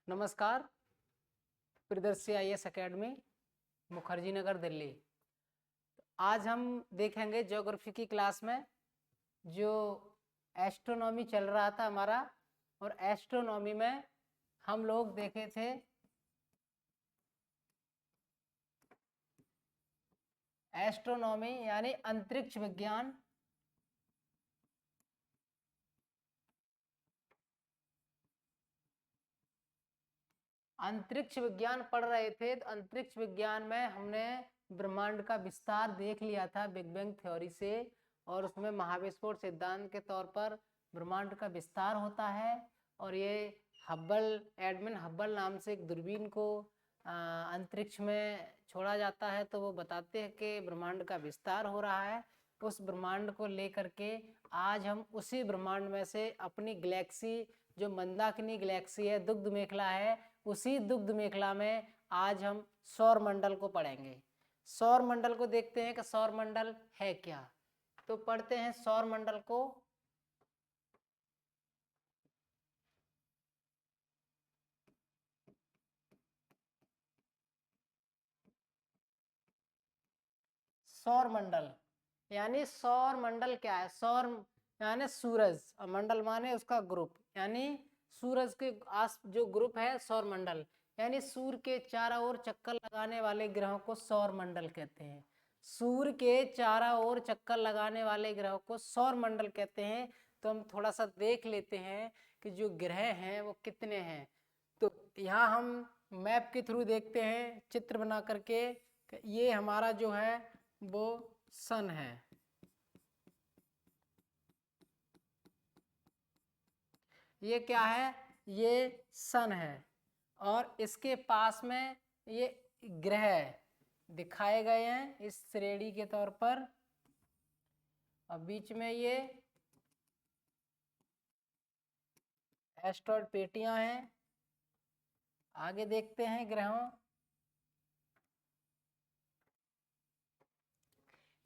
नमस्कार। Priyadarshi IAS academy, Mukherjee Nagar, Delhi. आज हम देखेंगे ज्योग्राफी की क्लास में जो एस्ट्रोनॉमी चल रहा था हमारा, और एस्ट्रोनॉमी में हम लोग देखे थे एस्ट्रोनॉमी यानी अंतरिक्ष विज्ञान। अंतरिक्ष विज्ञान पढ़ रहे थे, तो अंतरिक्ष विज्ञान में हमने ब्रह्मांड का विस्तार देख लिया था बिग बैंग थ्योरी से, और उसमें महाविस्फोट सिद्धांत के तौर पर ब्रह्मांड का विस्तार होता है। और ये एडमिन हब्बल नाम से एक दूरबीन को अंतरिक्ष में छोड़ा जाता है, तो वो बताते हैं कि ब्रह्मांड का विस्तार हो रहा है। उस ब्रह्मांड को लेकर के आज हम उसी ब्रह्मांड में से अपनी गैलेक्सी, जो मंदाकिनी गैलेक्सी है, दुग्ध मेखला है, उसी दुग्ध मेखला में आज हम सौर मंडल को पढ़ेंगे। सौर मंडल को देखते हैं कि सौर मंडल है क्या। तो पढ़ते हैं सौर मंडल को। सौर मंडल क्या है? सौर यानी सूरज, और मंडल माने उसका ग्रुप, यानी सूरज के आस जो ग्रुप है सौर मंडल, यानी सूर्य के चारों ओर चक्कर लगाने वाले ग्रहों को सौर मंडल कहते हैं। सूर्य के चारों ओर चक्कर लगाने वाले ग्रहों को सौर मंडल कहते हैं। तो हम थोड़ा सा देख लेते हैं कि जो ग्रह हैं वो कितने हैं। तो यहाँ हम मैप के थ्रू देखते हैं, चित्र बना करके। ये हमारा जो है वो सन है। ये क्या है? ये सन है, और इसके पास में ये ग्रह दिखाए गए हैं इस श्रेणी के तौर पर, और बीच में ये एस्ट्रॉइड पेटियां हैं। आगे देखते हैं ग्रहों।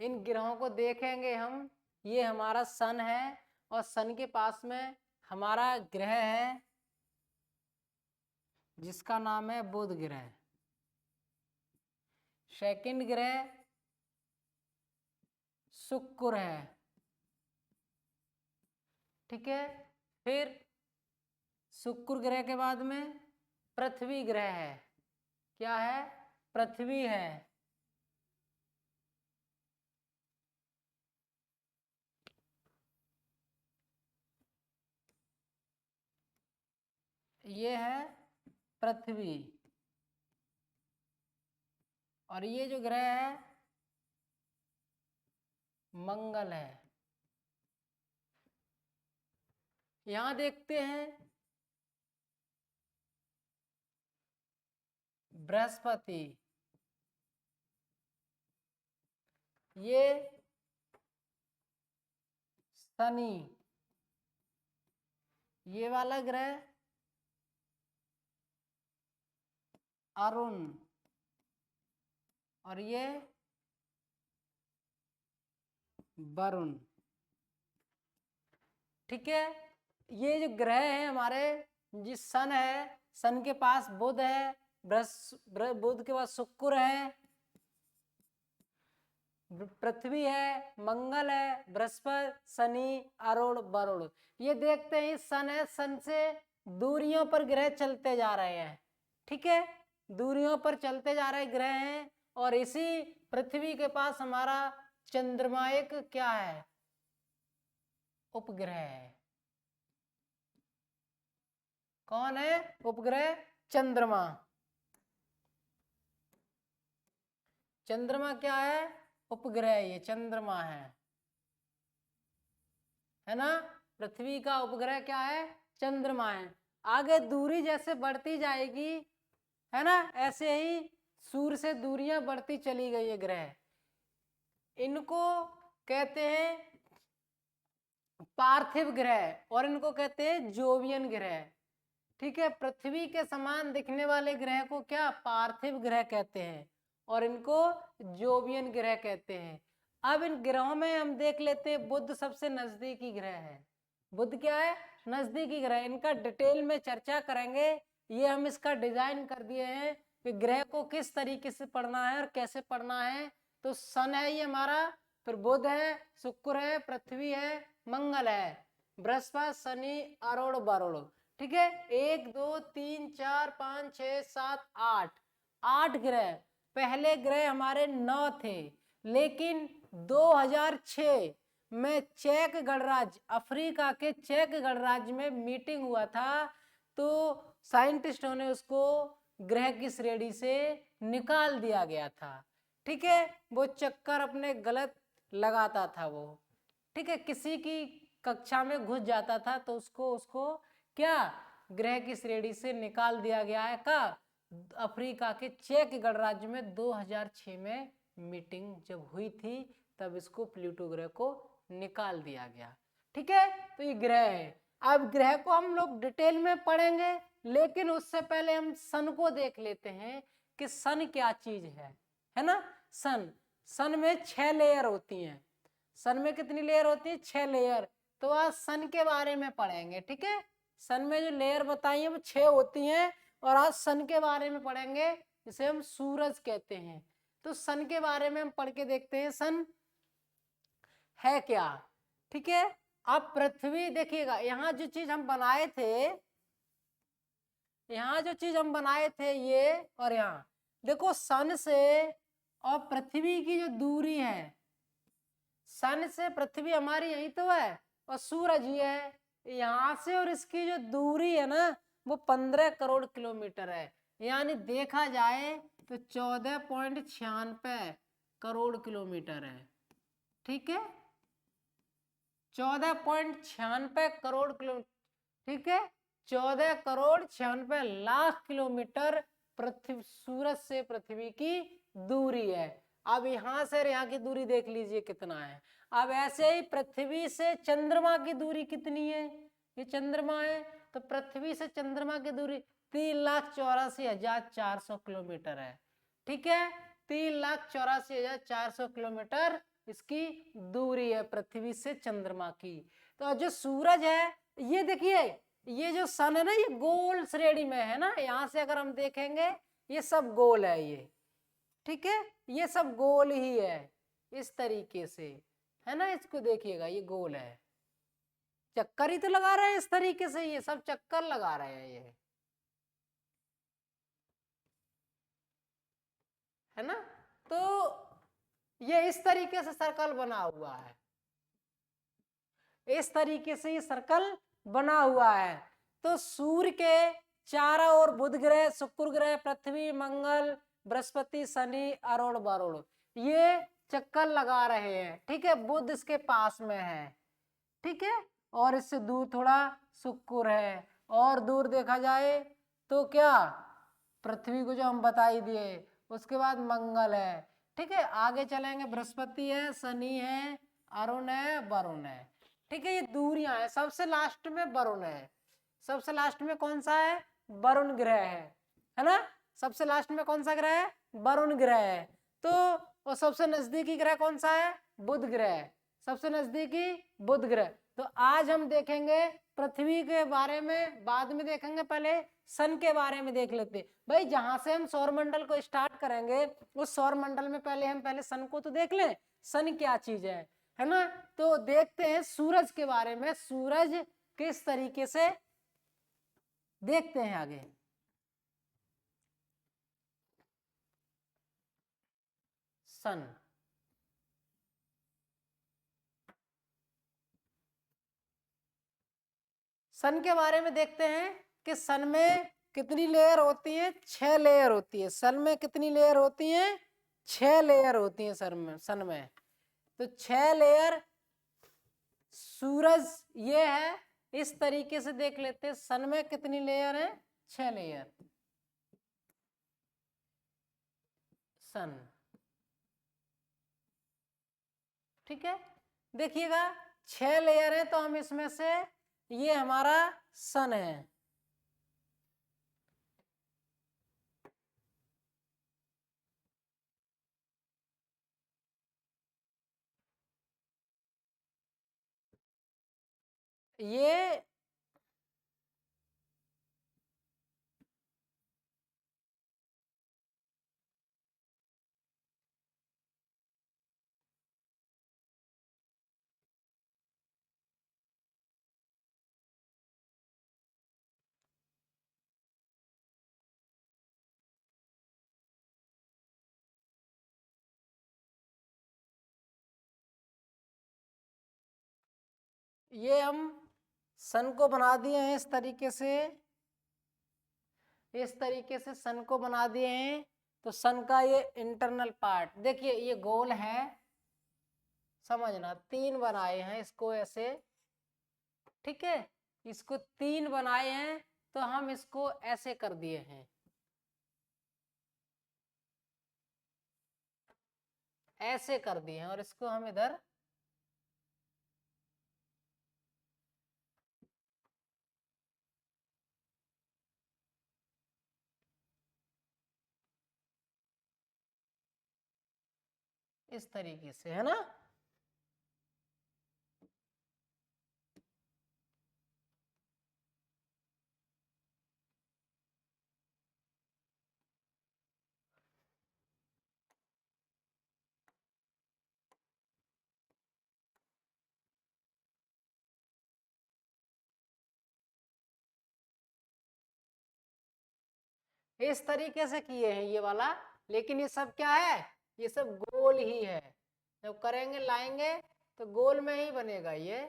इन ग्रहों को देखेंगे हम। ये हमारा सन है, और सन के पास में हमारा ग्रह है जिसका नाम है बुध ग्रह। सेकंड ग्रह शुक्र है, ठीक है। फिर शुक्र ग्रह के बाद में पृथ्वी ग्रह है। क्या है? पृथ्वी है। ये है पृथ्वी, और ये जो ग्रह है मंगल है। यहां देखते हैं बृहस्पति, ये शनि, ये वाला ग्रह अरुण, और ये वरुण, ठीक है। ये जो ग्रह है हमारे, जिस सन है, सन के पास बुध है, बुध के पास शुक्र है, पृथ्वी है, मंगल है, बृहस्पति, शनि, अरुण, वरुण। ये देखते हैं सन है, सन से दूरियों पर ग्रह चलते जा रहे हैं, ठीक है। दूरियों पर चलते जा रहे ग्रह हैं, और इसी पृथ्वी के पास हमारा चंद्रमा एक क्या है? उपग्रह है। कौन है उपग्रह? चंद्रमा। चंद्रमा क्या है? उपग्रह। ये चंद्रमा है ना। पृथ्वी का उपग्रह क्या है? चंद्रमा है। आगे दूरी जैसे बढ़ती जाएगी, है ना, ऐसे ही सूर्य से दूरियां बढ़ती चली गई है ग्रह। इनको कहते हैं पार्थिव ग्रह, और इनको कहते हैं जोवियन ग्रह, ठीक है। पृथ्वी के समान दिखने वाले ग्रह को क्या? पार्थिव ग्रह कहते हैं, और इनको जोवियन ग्रह कहते हैं। अब इन ग्रहों में हम देख लेते हैं, बुध सबसे नजदीकी ग्रह है। बुध क्या है? नजदीकी ग्रह। इनका डिटेल में चर्चा करेंगे। ये हम इसका डिजाइन कर दिए हैं कि ग्रह को किस तरीके से पढ़ना है और कैसे पढ़ना है। तो सन है ये हमारा, फिर बुध है, शुक्र है, पृथ्वी है, मंगल है, बृहस्पति, शनि, अरुण, वरुण। ठीक है, 1 2 3 4 5 6 7 8, 8 ग्रह। पहले ग्रह हमारे 9 थे, लेकिन 2006 में चेक गणराज्य, अफ्रीका के चेक गणराज्य में मीटिंग हुआ था, तो साइंटिस्टों ने उसको ग्रह की श्रेणी से निकाल दिया गया था। ठीक है, वो चक्कर अपने गलत लगाता था वो। ठीक है, किसी की कक्षा में घुस जाता था तो उसको क्या ग्रह की श्रेणी से निकाल दिया गया है। का अफ्रीका के चेक गणराज्य में 2006 में मीटिंग जब हुई थी, तब इसको प्लूटो ग्रह को निकाल दिया गया। ठीक है, तो ये ग्रह है। अब ग्रह को हम लोग डिटेल में पढ़ेंगे, लेकिन उससे पहले हम सन को देख लेते हैं कि सन क्या चीज है ना। सन में 6 लेयर होती हैं। सन में कितनी लेयर होती है? 6 लेयर। तो आज सन के बारे में पढ़ेंगे। ठीक है, सन में जो लेयर बताई है वो 6 होती हैं, और आज सन के बारे में पढ़ेंगे, जिसे हम सूरज कहते हैं। तो सन के बारे में हम पढ़ के देखते हैं सन है क्या। ठीक है, अब पृथ्वी देखिएगा, यहाँ जो चीज हम बनाए थे, यहाँ जो चीज हम बनाए थे ये, और यहाँ देखो सन से और पृथ्वी की जो दूरी है, सन से पृथ्वी हमारी यही तो है, और सूरज ये है यहाँ से, और इसकी जो दूरी है ना वो 15 करोड़ किलोमीटर है। यानी देखा जाए तो 14.96 करोड़ किलोमीटर है। ठीक है, 14.96 करोड़ किलोमीटर। ठीक है, 14 करोड़ 96 लाख किलोमीटर पृथ्वी, सूरज से पृथ्वी की दूरी है। अब यहां से यहाँ की दूरी देख लीजिए कितना है। अब ऐसे ही पृथ्वी से चंद्रमा की दूरी कितनी है? ये चंद्रमा है, तो पृथ्वी से चंद्रमा की दूरी 3,84,400 किलोमीटर है। ठीक है, 3,84,400 किलोमीटर इसकी दूरी है पृथ्वी से चंद्रमा की। तो जो सूरज है, ये देखिए, ये जो सन है ना, ये गोल श्रेणी में है ना। यहां से अगर हम देखेंगे ये सब गोल है ये। ठीक है, ये सब गोल ही है इस तरीके से, है ना। इसको देखिएगा, ये गोल है, चक्कर ही तो लगा रहे हैं इस तरीके से, ये सब चक्कर लगा रहे हैं ये, है ना। तो ये इस तरीके से सर्कल बना हुआ है, इस तरीके से ये सर्कल बना हुआ है। तो सूर्य के चारों ओर बुध ग्रह, शुक्र ग्रह, पृथ्वी, मंगल, बृहस्पति, शनि, अरुण, वरुण ये चक्कर लगा रहे हैं। ठीक है, बुध इसके पास में है। ठीक है, और इससे दूर थोड़ा शुक्र है, और दूर देखा जाए तो क्या पृथ्वी को जो हम बता ही दिए, उसके बाद मंगल है। ठीक है, आगे चलेंगे, बृहस्पति है, शनि है, अरुण है, वरुण है। ठीक है, ये दूरियां है। सबसे लास्ट में वरुण है, सबसे लास्ट में कौन सा है? वरुण ग्रह है ना। सबसे लास्ट में कौन सा ग्रह है? वरुण ग्रह है। तो और सबसे नजदीकी ग्रह कौन सा है? बुध ग्रह, सबसे नजदीकी बुध ग्रह। तो आज हम देखेंगे पृथ्वी के बारे में, बाद में देखेंगे, पहले सन के बारे में देख लेते भाई। जहां से हम सौरमंडल को स्टार्ट करेंगे, उस सौरमंडल में पहले सन को तो देख लें, सन क्या चीज है ना। तो देखते हैं सूरज के बारे में, सूरज किस तरीके से देखते हैं आगे। सन, सन के बारे में देखते हैं कि सन में कितनी लेयर होती है? 6 लेयर होती है। सन में कितनी लेयर होती है? 6 लेयर होती है सन में। तो 6 लेयर, सूरज ये है, इस तरीके से देख लेते हैं। सन में कितनी लेयर है? 6 लेयर। सन, ठीक है, देखिएगा 6 लेयर है, तो हम इसमें से ये हमारा सन है। ये ये हम सन को बना दिए हैं इस तरीके से, इस तरीके से सन को बना दिए हैं। तो सन का ये इंटरनल पार्ट देखिए, ये गोल है, समझना, 3 बनाए हैं इसको ऐसे, ठीक है, इसको 3 बनाए हैं, तो हम इसको ऐसे कर दिए हैं, ऐसे कर दिए हैं, और इसको हम इधर इस तरीके से, है ना। इस तरीके से किए हैं ये वाला, लेकिन ये सब क्या है, ये सब गोल ही है। जब करेंगे लाएंगे तो गोल में ही बनेगा ये,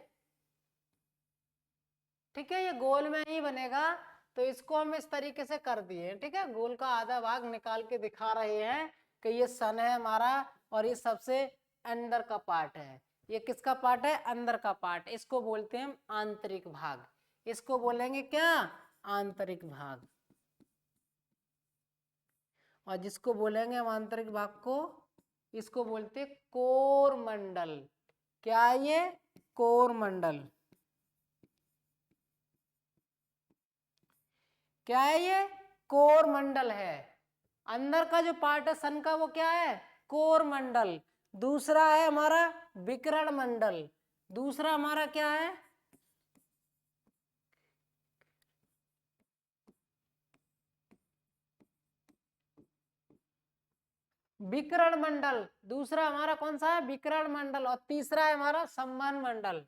ठीक है, ये गोल में ही बनेगा। तो इसको हम इस तरीके से कर दिए, ठीक है, गोल का आधा भाग निकाल के दिखा रहे हैं कि ये सन है हमारा, और ये सबसे अंदर का पार्ट है। ये किसका पार्ट है, अंदर का पार्ट, इसको बोलते हैं हम आंतरिक भाग, इसको बोलेंगे क्या, आंतरिक भाग। और जिसको बोलेंगे हम आंतरिक भाग को, इसको बोलते हैं कोर मंडल। क्या है ये, कोर मंडल। क्या है ये, कोर मंडल है। अंदर का जो पार्ट है सन का वो क्या है, कोर मंडल। दूसरा है हमारा विकिरण मंडल, दूसरा हमारा क्या है, विकिरण मंडल। दूसरा हमारा कौन सा है, विकिरण मंडल। और तीसरा है हमारा संवहन मंडल।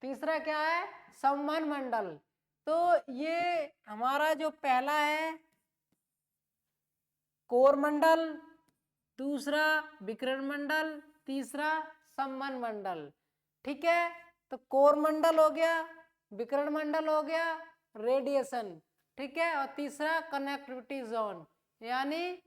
तीसरा क्या है, संवहन मंडल। तो ये हमारा जो पहला है कोर मंडल, दूसरा विकिरण मंडल, तीसरा संवहन मंडल, ठीक है। तो कोर मंडल हो गया, विकिरण मंडल हो गया, रेडिएशन, ठीक है, और तीसरा कनेक्टिविटी जोन यानी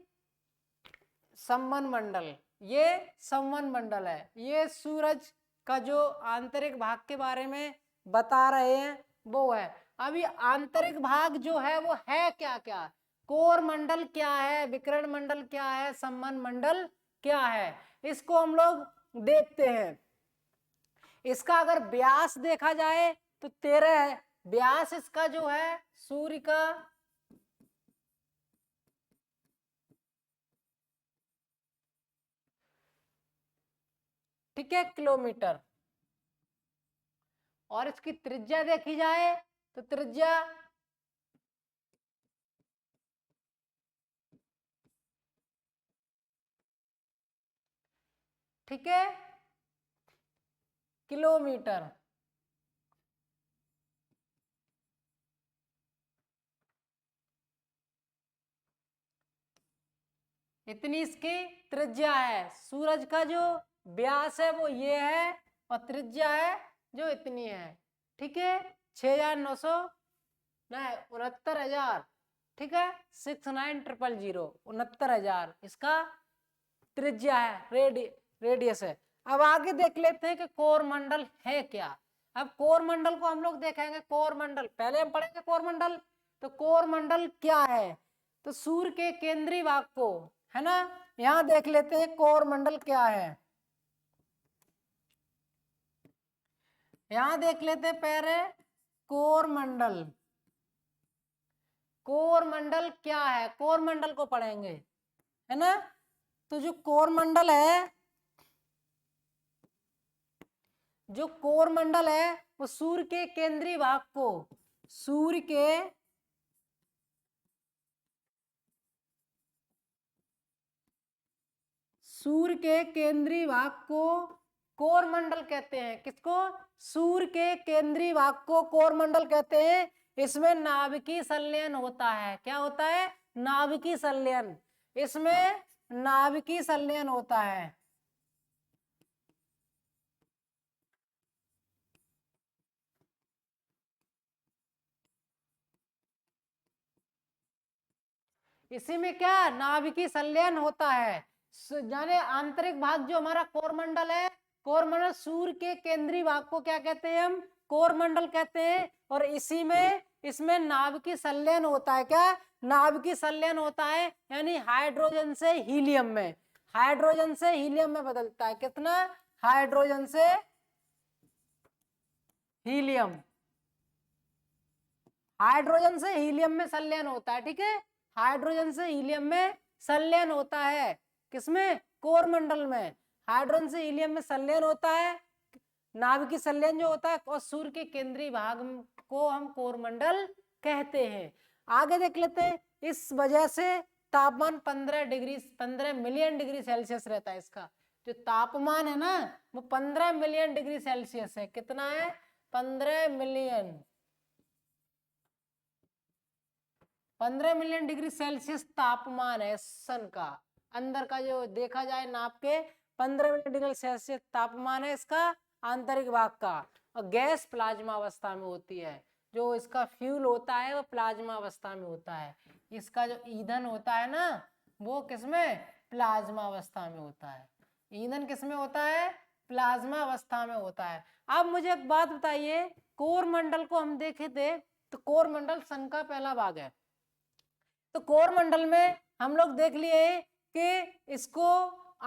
संवहन मंडल। ये संवहन मंडल है, ये सूरज का जो आंतरिक भाग के बारे में बता रहे हैं वो है। अभी आंतरिक भाग जो है वो है क्या क्या, कोर मंडल क्या है, विकिरण मंडल क्या है, संवहन मंडल क्या है, इसको हम लोग देखते हैं। इसका अगर व्यास देखा जाए तो 13 है व्यास इसका जो है सूर्य का, ठीक है, किलोमीटर। और इसकी त्रिज्या देखी जाए तो त्रिज्या ठीक है, किलोमीटर। इतनी इसकी त्रिज्या है। सूरज का जो व्यास है वो ये है, और त्रिज्या है जो इतनी है, ठीक है, 6,900 नहीं 69,000, ठीक है, 69,000, 69,000 इसका त्रिज्या है, रेडियस है। अब आगे देख लेते हैं कि कोर मंडल है क्या। अब कोर मंडल को हम लोग देखेंगे, कोर मंडल पहले हम पढ़ेंगे कोर मंडल। तो कोर मंडल क्या है, तो सूर्य के केंद्रीय भाग को, है ना, यहां देख लेते हैं कोर मंडल क्या है। यहां देख लेते हैं पहले कोर मंडल। कोर मंडल क्या है, कोर मंडल को पढ़ेंगे, है ना। तो जो कोर मंडल है, जो कोर मंडल है वो सूर्य के केंद्रीय भाग को, सूर्य के केंद्रीय भाग को कोर मंडल कहते हैं। किसको, सूर्य के केंद्रीय भाग को कोर मंडल कहते हैं। इसमें नाभिकीय संलयन होता है। क्या होता है, नाभिकीय संलयन, इसमें नाभिकीय संलयन होता है। इसी में क्या नाभिकीय संलयन होता है। जाने आंतरिक भाग जो हमारा कोरमंडल है, कोरमंडल सूर्य के केंद्रीय भाग को क्या कहते हैं हम, कोरमंडल कहते हैं। और इसी में इसमें नाभिकीय संलयन होता है। क्या नाभिकीय संलयन होता है, यानी हाइड्रोजन से हीलियम में, हाइड्रोजन से हीलियम में बदलता है। कितना, हाइड्रोजन से हीलियम, हाइड्रोजन से हीलियम में संलयन होता है। ठीक है, हाइड्रोजन से हीलियम में संलयन होता है। किसमें, कोरमंडल में हाइड्रोजन से हीलियम में संलयन होता है, नाभिकीय संलयन जो होता है। और सूर्य के केंद्रीय भाग को हम कोरमंडल कहते हैं। आगे देख लेते हैं। इस वजह से तापमान 15 मिलियन डिग्री सेल्सियस रहता है। इसका जो तापमान है ना वो 15 मिलियन डिग्री सेल्सियस है। कितना है, 15 मिलियन, 15 मिलियन डिग्री सेल्सियस तापमान है सन का। अंदर का जो देखा जाए नाप के 15 मिलियन डिग्री सेल्सियस तापमान है इसका आंतरिक भाग का। और गैस प्लाज्मा अवस्था में होती है। जो इसका फ्यूल होता है वो प्लाज्मा अवस्था में होता है। इसका जो ईंधन होता है ना वो किसमें, प्लाज्मा अवस्था में होता है। ईंधन किसमें होता है, प्लाज्मा अवस्था में होता है। अब मुझे एक बात बताइए, कोरमंडल को हम देखे थे तो कोरमंडल सन का पहला भाग है। तो कोरमंडल में हम लोग देख लिए कि इसको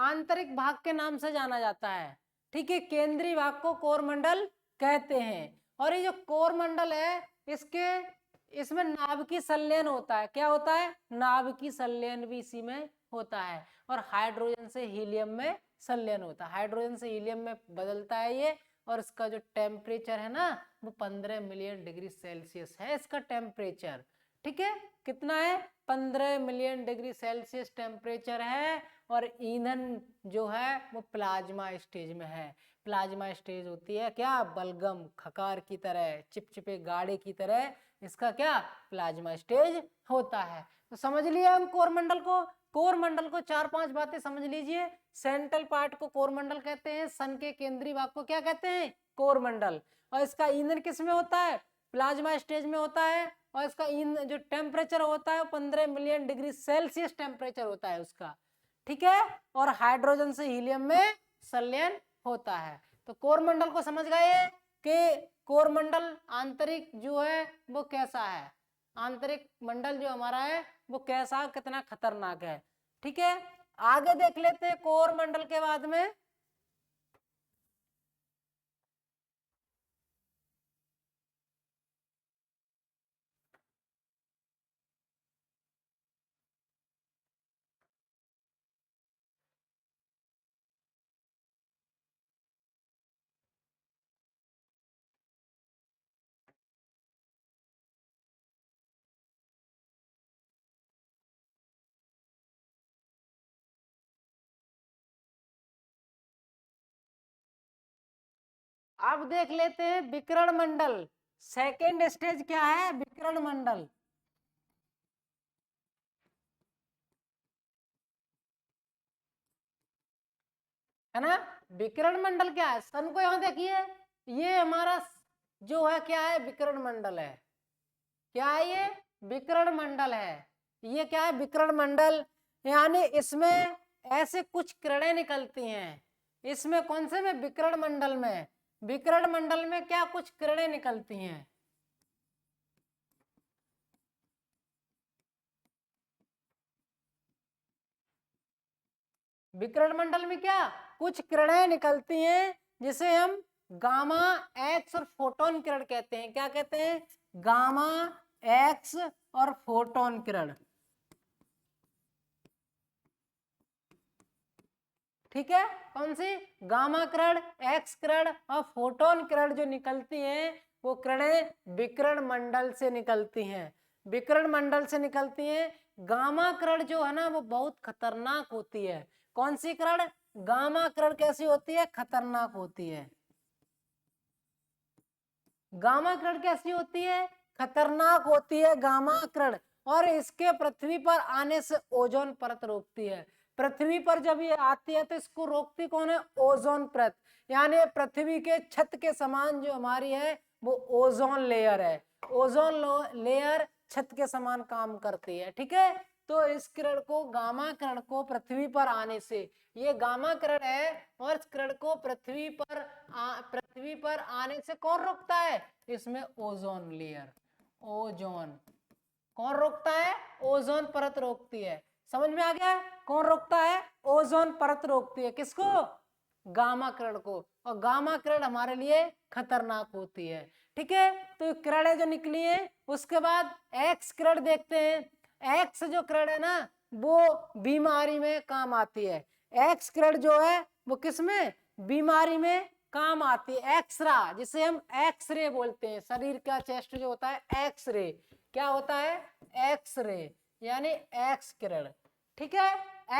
आंतरिक भाग के नाम से जाना जाता है। ठीक है, केंद्रीय भाग को कोरमंडल कहते हैं। और ये जो कोरमंडल है इसमें नाभिकीय संलयन होता है। क्या होता है, नाभिकीय संलयन भी इसी में होता है। और हाइड्रोजन से हीलियम में संलयन होता है, हाइड्रोजन से हीलियम में बदलता है ये। और इसका जो टेम्परेचर है ना वो 15 मिलियन डिग्री सेल्सियस है इसका टेम्परेचर। ठीक है, कितना है, 15 मिलियन डिग्री सेल्सियस टेम्परेचर है। और ईंधन जो है वो प्लाज्मा स्टेज में है। प्लाज्मा स्टेज होती है क्या, बलगम खकार की तरह, चिपचिपे गाड़े की तरह इसका क्या, प्लाज्मा स्टेज होता है। तो समझ लिए हम कोरमंडल को। कोरमंडल को 4-5 बातें समझ लीजिए। सेंट्रल पार्ट को कोरमंडल कहते हैं, सन के केंद्रीय भाग को क्या कहते हैं, कोरमंडल। और इसका ईंधन किस में होता है, प्लाज्मा स्टेज में होता है। और इसका ईंधन जो टेम्परेचर होता है 15 मिलियन डिग्री सेल्सियस टेम्परेचर होता है उसका। ठीक है, और हाइड्रोजन से हीलियम में संलयन होता है। तो कोरमंडल को समझ गए कि कोरमंडल आंतरिक जो है वो कैसा है, आंतरिक मंडल जो हमारा है वो कैसा, कितना खतरनाक है। ठीक है, आगे देख लेते हैं कोरमंडल के बाद में। अब देख लेते हैं विकिरण मंडल। सेकेंड स्टेज क्या है, विकिरण मंडल। है ना, विकिरण मंडल क्या है, सन को यहां देखिए, ये हमारा जो है क्या है, विकिरण मंडल है। क्या है ये, विकिरण मंडल है। ये क्या है, विकिरण मंडल, यानी इसमें ऐसे कुछ किरणें निकलती हैं। इसमें कौन से में, विकिरण मंडल में। विकिरण मंडल में क्या कुछ किरणें निकलती हैं। विकिरण मंडल में क्या कुछ किरणें निकलती हैं जिसे हम गामा एक्स और फोटोन किरण कहते हैं। क्या कहते हैं, गामा एक्स और फोटोन किरण। ठीक है, कौन सी, गामा किरण, एक्स किरण और फोटोन किरण जो निकलती हैं वो किरणें विकिरण मंडल से निकलती हैं। विकिरण मंडल से निकलती हैं। गामा किरण जो है ना वो बहुत खतरनाक होती है। कौन सी किरण, गामा किरण कैसी होती है, खतरनाक होती है। गामा किरण कैसी होती है, खतरनाक होती है गामा किरण। और इसके पृथ्वी पर आने से ओजोन परत रोकती है। पृथ्वी पर जब ये आती है तो इसको रोकती कौन है? ओजोन परत। यानी पृथ्वी के छत के समान जो हमारी है वो ओजोन लेयर है। ओजोन लेयर छत के समान काम करती है। ठीक है, तो इस किरण को, गामा किरण को पृथ्वी पर आने से, ये गामा किरण है और इस किरण को पृथ्वी पर आने से कौन रोकता है? इसमें ओजोन लेयर, ओजोन कौन रोकता है? ओजोन परत रोकती है। समझ में आ गया? कौन रोकता है? ओजोन परत रोकती है। किसको? गामा किरण को। और गामा किरण हमारे लिए खतरनाक होती है। ठीक है, तो किरणें जो निकली है, उसके बाद एक्स किरण देखते हैं। एक्स जो किरण है ना वो बीमारी में काम आती है। एक्स किरण जो है वो किसमें? बीमारी में काम आती है। एक्सरा, जिसे हम एक्सरे बोलते हैं, शरीर का चेस्ट जो होता है एक्सरे, क्या होता है? एक्सरे, यानी एक्स किरण। ठीक है,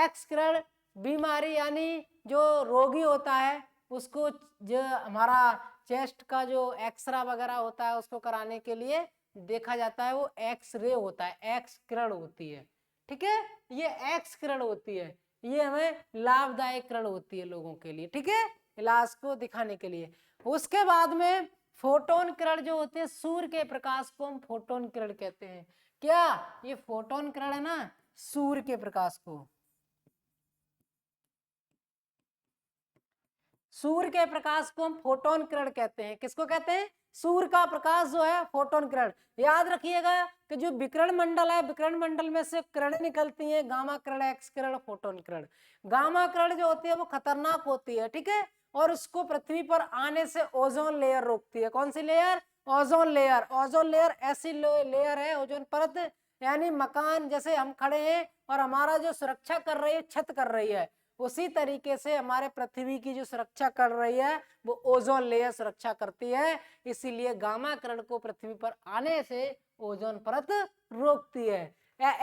एक्स किरण बीमारी यानी जो रोगी होता है उसको, जो हमारा चेस्ट का जो एक्सरा वगैरह होता है उसको कराने के लिए देखा जाता है, वो एक्सरे होता है, एक्स किरण होती है। ठीक है, ये एक्स किरण होती है, ये हमें लाभदायक किरण होती है लोगों के लिए। ठीक है, इलाज को दिखाने के लिए। उसके बाद में फोटोन किरण जो होते हैं, सूर्य के प्रकाश को हम फोटोन किरण कहते हैं। क्या ये फोटोन किरण है ना, सूर्य के प्रकाश को, सूर्य के प्रकाश को हम फोटोन किरण कहते हैं। किसको कहते हैं? सूर्य का प्रकाश जो है फोटोन किरण। याद रखिएगा कि जो विकिरण मंडल है, विकिरण मंडल में से किरणें निकलती हैं, गामा किरण, एक्स किरण, फोटोन किरण। गामा किरण जो होती है वो खतरनाक होती है। ठीक है, और उसको पृथ्वी पर आने से ओजोन लेयर रोकती है। कौन सी layer? Ozone layer. Ozone layer ऐसी लेयर है, ओजोन परत, यानी मकान जैसे हम खड़े हैं और हमारा जो सुरक्षा कर रही है, छत कर रही है, उसी तरीके से हमारे पृथ्वी की जो सुरक्षा कर रही है वो ओजोन लेयर सुरक्षा करती है। इसीलिए गामा किरण को पृथ्वी पर आने से ओजोन परत रोकती है।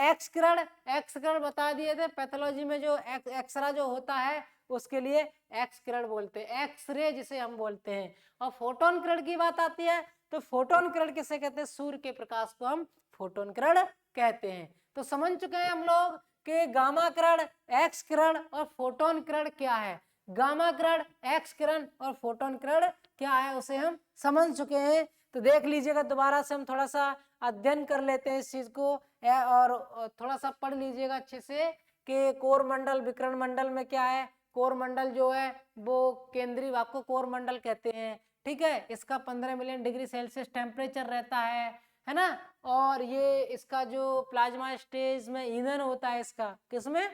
एक्स किरण, एक्स किरण बता दिए थे, पैथोलॉजी में जो एक्सरा जो होता है उसके लिए एक्स किरण बोलते हैं, एक्सरे जिसे हम बोलते हैं। और फोटोन किरण की बात आती है तो फोटोन किरण किसे कहते हैं? सूर्य के प्रकाश को हम फोटोन किरण कहते हैं। तो समझ चुके हैं हम लोग कि गामा किरण, एक्स किरण और फोटोन किरण क्या है। गामा किरण, एक्स किरण और फोटोन किरण क्या है उसे हम समझ चुके हैं। तो देख लीजिएगा, दोबारा से हम थोड़ा सा अध्ययन कर लेते हैं इस चीज को, और थोड़ा सा पढ़ लीजिएगा अच्छे से कि कोर मंडल, विकिरण मंडल में क्या है। कोर मंडल जो है वो केंद्रीय भाग को कोर मंडल कहते हैं। ठीक है, इसका 15 मिलियन डिग्री सेल्सियस टेम्परेचर रहता है ना। और ये इसका जो प्लाज्मा स्टेज में ईंधन होता है, इसका किसमें?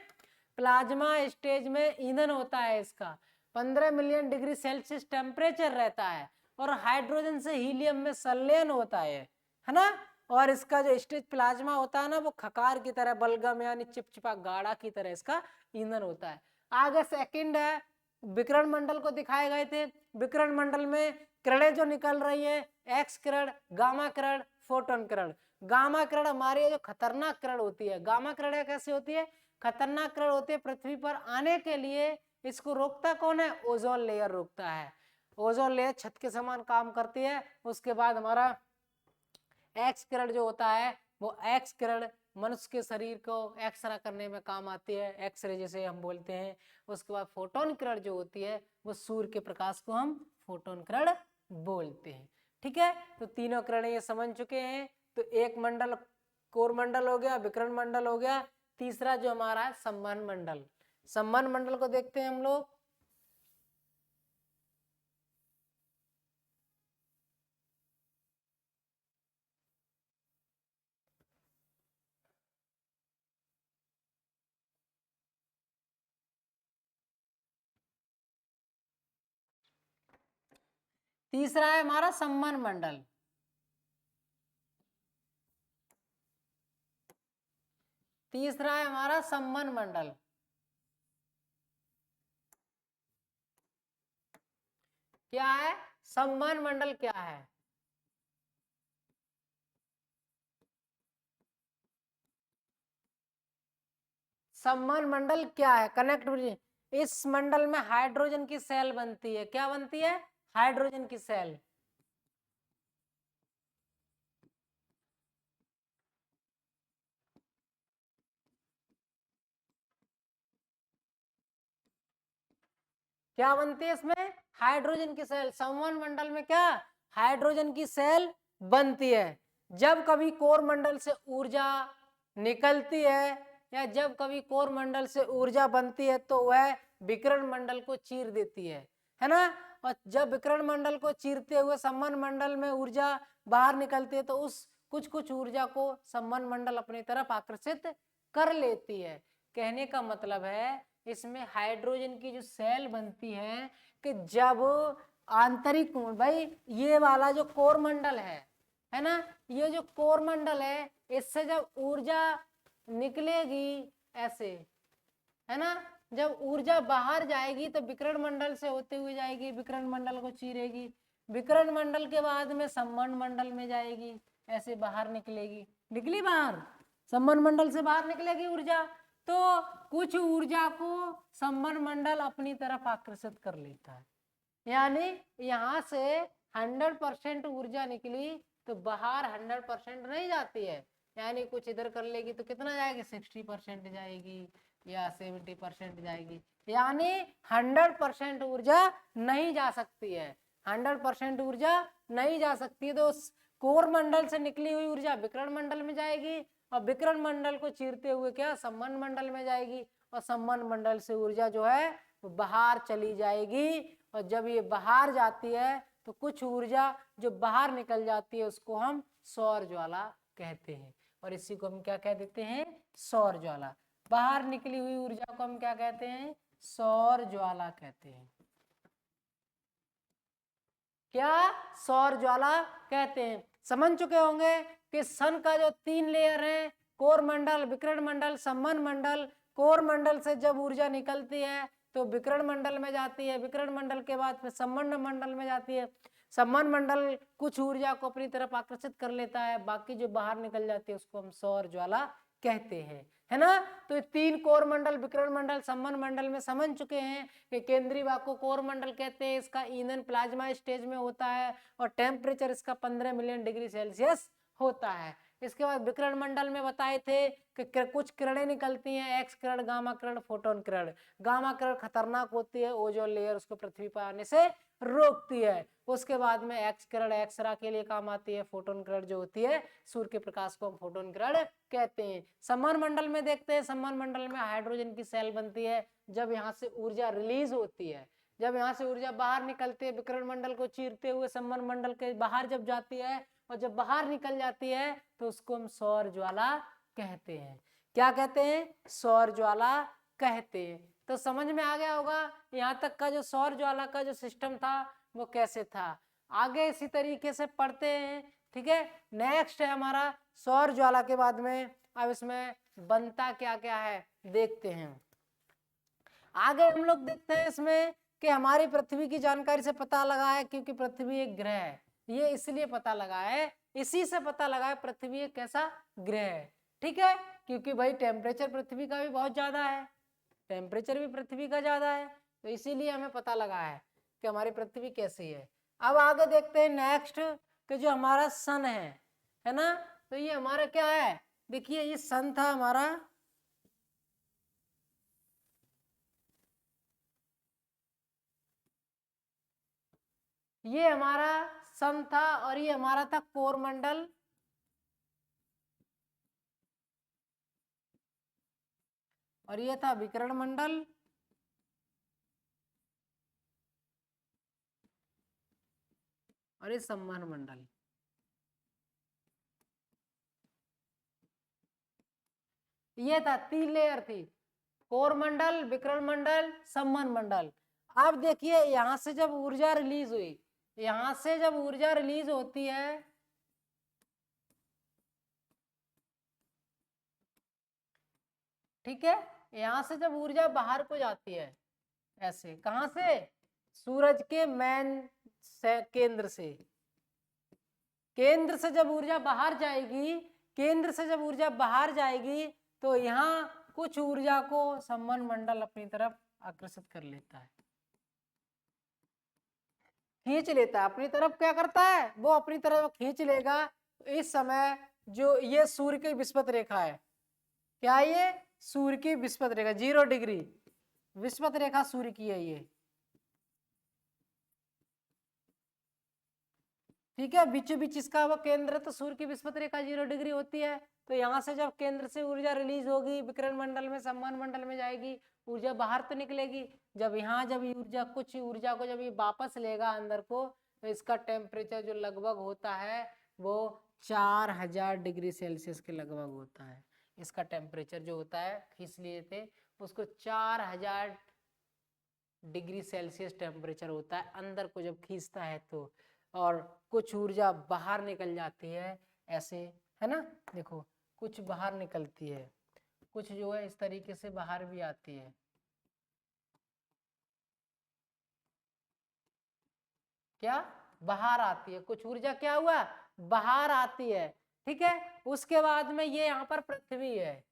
प्लाज्मा स्टेज में ईंधन होता है, इसका 15 मिलियन डिग्री सेल्सियस टेम्परेचर रहता है। और हाइड्रोजन से हीलियम में संलयन होता है ना। और इसका जो स्टेज प्लाज्मा होता है ना वो खकार की तरह, बलगम यानी चिपचिपा गाढ़ा की तरह इसका ईंधन होता है। आगे सेकंड है, विकिरण मंडल को दिखाए गए थे। विकिरण मंडल में किरणें जो निकल रही है, एक्स किरण, गामा किरण, फोटोन किरण। गामा किरण हमारी जो खतरनाक किरण होती है, गामा किरण कैसी होती है? खतरनाक किरण होती है। पृथ्वी पर आने के लिए इसको रोकता कौन है? ओजोन लेयर रोकता है। ओजोन लेयर छत के समान काम करती है। उसके बाद हमारा एक्स किरण जो होता है वो एक्स किरण मनुष्य के शरीर को एक्सरा करने में काम आती है, एक्सरे जिसे हम बोलते हैं। उसके बाद फोटोन किरण जो होती है वो सूर्य के प्रकाश को हम फोटोन किरण बोलते हैं। ठीक है, तो तीनों किरणें ये समझ चुके हैं। तो एक मंडल कोर मंडल हो गया, विकिरण मंडल हो गया। तीसरा जो हमारा है संवहन मंडल। संवहन मंडल को देखते हैं हम लोग। तीसरा है हमारा संवहन मंडल। तीसरा है हमारा संवहन मंडल। क्या है? संवहन मंडल क्या है? संवहन मंडल क्या है? कनेक्टिविटी। इस मंडल में हाइड्रोजन की सेल बनती है। क्या बनती है? हाइड्रोजन की सेल। क्या बनती है इसमें? हाइड्रोजन की सेल। संवहन मंडल में क्या? हाइड्रोजन की सेल बनती है। जब कभी कोर मंडल से ऊर्जा निकलती है या जब कभी कोर मंडल से ऊर्जा बनती है तो वह विकिरण मंडल को चीर देती है ना। और जब विकिरण मंडल को चीरते हुए संवहन मंडल में ऊर्जा बाहर निकलती है तो उस कुछ कुछ ऊर्जा को संवहन मंडल अपनी तरफ आकर्षित कर लेती है। कहने का मतलब है इसमें हाइड्रोजन की जो सेल बनती है कि जब आंतरिक, भाई ये वाला जो कोर मंडल है ना, ये जो कोर मंडल है इससे जब ऊर्जा निकलेगी ऐसे, है ना, जब ऊर्जा बाहर जाएगी तो विकिरण मंडल से होते हुए जाएगी, विकिरण मंडल को चीरेगी, विकिरण मंडल के बाद में संवहन मंडल में जाएगी, ऐसे बाहर निकलेगी, निकली बाहर, संवहन मंडल से बाहर निकलेगी ऊर्जा, तो कुछ ऊर्जा को संवहन मंडल अपनी तरफ आकर्षित कर लेता है। यानी यहां से 100% ऊर्जा निकली तो बाहर 100% नहीं जाती है, यानी कुछ इधर कर लेगी तो कितना जाएगी? 60% जाएगी या 70% जाएगी, यानी 100% ऊर्जा नहीं जा सकती है। 100% ऊर्जा नहीं जा सकती है तो उस कोर मंडल से निकली हुई ऊर्जा विकिरण मंडल में जाएगी और विकिरण मंडल को चीरते हुए क्या संवहन मंडल में जाएगी और संवहन मंडल से ऊर्जा जो है वो बाहर चली जाएगी। और जब ये बाहर जाती है तो कुछ ऊर्जा जो बाहर निकल जाती है उसको हम सौर ज्वाला कहते हैं। और इसी को हम क्या कह देते हैं? सौर ज्वाला। बाहर निकली हुई ऊर्जा को हम क्या कहते हैं? सौर ज्वाला कहते हैं। क्या? सौर ज्वाला कहते हैं। समझ चुके होंगे कि सन का जो 3 लेयर है, कोर मंडल, विकिरण मंडल, संवहन मंडल। कोर मंडल से जब ऊर्जा निकलती है तो विकिरण मंडल में जाती है, विकिरण मंडल के बाद फिर संवहन मंडल में जाती है, संवहन मंडल कुछ ऊर्जा को अपनी तरफ आकर्षित कर लेता है, बाकी जो बाहर निकल जाती है उसको हम सौर ज्वाला कहते हैं, है ना। तो 3 कोर मंडल, विकिरण मंडल, संवहन मंडल में समझ चुके हैं कि केंद्रीय भाग को कोर मंडल कहते हैं, इसका ईंधन प्लाज्मा स्टेज में होता है और टेम्परेचर इसका 15 मिलियन डिग्री सेल्सियस होता है। इसके बाद विकिरण मंडल में बताए थे कि कुछ किरणें निकलती हैं, एक्स किरण, गामा किरण, फोटोन किरण। गामा किरण खतरनाक होती है, ओजोन लेयर उसको पृथ्वी पर आने से रोकती है। उसके बाद में एक्स किरण एक्सरा के लिए काम आती है, फोटोन किरण जो होती है सूर्य के प्रकाश को हम फोटोन किरण कहते हैं। संवहन मंडल में देखते हैं, संवहन मंडल में हाइड्रोजन की सेल बनती है। जब यहाँ से ऊर्जा रिलीज होती है, जब यहाँ से ऊर्जा बाहर निकलती है, विकिरण मंडल को चीरते हुए संवहन मंडल के बाहर जब जाती है और जब बाहर निकल जाती है तो उसको हम सौर ज्वाला कहते हैं। क्या कहते हैं? सौर ज्वाला कहते हैं। तो समझ में आ गया होगा यहाँ तक का जो सौर ज्वाला का जो सिस्टम था वो कैसे था। आगे इसी तरीके से पढ़ते हैं, ठीक है। नेक्स्ट है हमारा सौर ज्वाला के बाद में अब इसमें बनता क्या क्या है देखते हैं। आगे हम लोग देखते हैं इसमें कि हमारी पृथ्वी की जानकारी से पता लगा है, क्योंकि पृथ्वी एक ग्रह है, ये इसलिए पता लगा है, इसी से पता लगा है पृथ्वी एक कैसा ग्रह है, ठीक है। क्योंकि भाई टेम्परेचर पृथ्वी का भी बहुत ज्यादा है, टेम्परेचर भी पृथ्वी का ज्यादा है, तो इसीलिए हमें पता लगा है कि हमारी पृथ्वी कैसी है। अब आगे देखते हैं नेक्स्ट कि जो हमारा सन है ना, तो ये हमारा क्या है, देखिए ये सन था हमारा, ये हमारा सन था और ये हमारा था कोर मंडल, और ये था विकिरण मंडल, और ये संवहन मंडल। ये था 3 लेयर थी, कोर मंडल, विकिरण मंडल, संवहन मंडल। अब देखिए यहां से जब ऊर्जा रिलीज हुई, यहां से जब ऊर्जा रिलीज होती है, ठीक है, यहां से जब ऊर्जा बाहर को जाती है ऐसे, कहां से? सूरज के मेन से, केंद्र से, केंद्र से जब ऊर्जा बाहर जाएगी, केंद्र से जब ऊर्जा बाहर जाएगी तो यहाँ कुछ ऊर्जा को संवहन मंडल अपनी तरफ आकर्षित कर लेता है, खींच लेता है अपनी तरफ। क्या करता है वो? अपनी तरफ खींच लेगा। इस समय जो ये सूर्य की विस्पत रेखा है, क्या ये सूर्य की विस्पत रेखा 0 डिग्री विस्पत रेखा सूर्य की है ये, ठीक है, बीचों बीच इसका वो केंद्र तो सूर्य की विषुवत रेखा 0 डिग्री होती है। तो यहाँ से जब केंद्र से ऊर्जा रिलीज होगी विकिरण मंडल में, सम्मान मंडल में जाएगी, ऊर्जा बाहर तो निकलेगी। जब यहाँ जब ऊर्जा कुछ ऊर्जा को जब ये वापस लेगा अंदर को, तो इसका टेम्परेचर जो लगभग होता है वो 4000 डिग्री सेल्सियस के लगभग होता है। इसका टेम्परेचर जो होता है, खींच लिए थे उसको, 4000 डिग्री सेल्सियस टेम्परेचर होता है अंदर को जब खींचता है तो। और कुछ ऊर्जा बाहर निकल जाती है ऐसे, है ना, देखो कुछ बाहर निकलती है, कुछ जो है इस तरीके से बाहर भी आती है। क्या बाहर आती है, कुछ ऊर्जा क्या हुआ बाहर आती है। ठीक है, उसके बाद में ये यहाँ पर पृथ्वी है,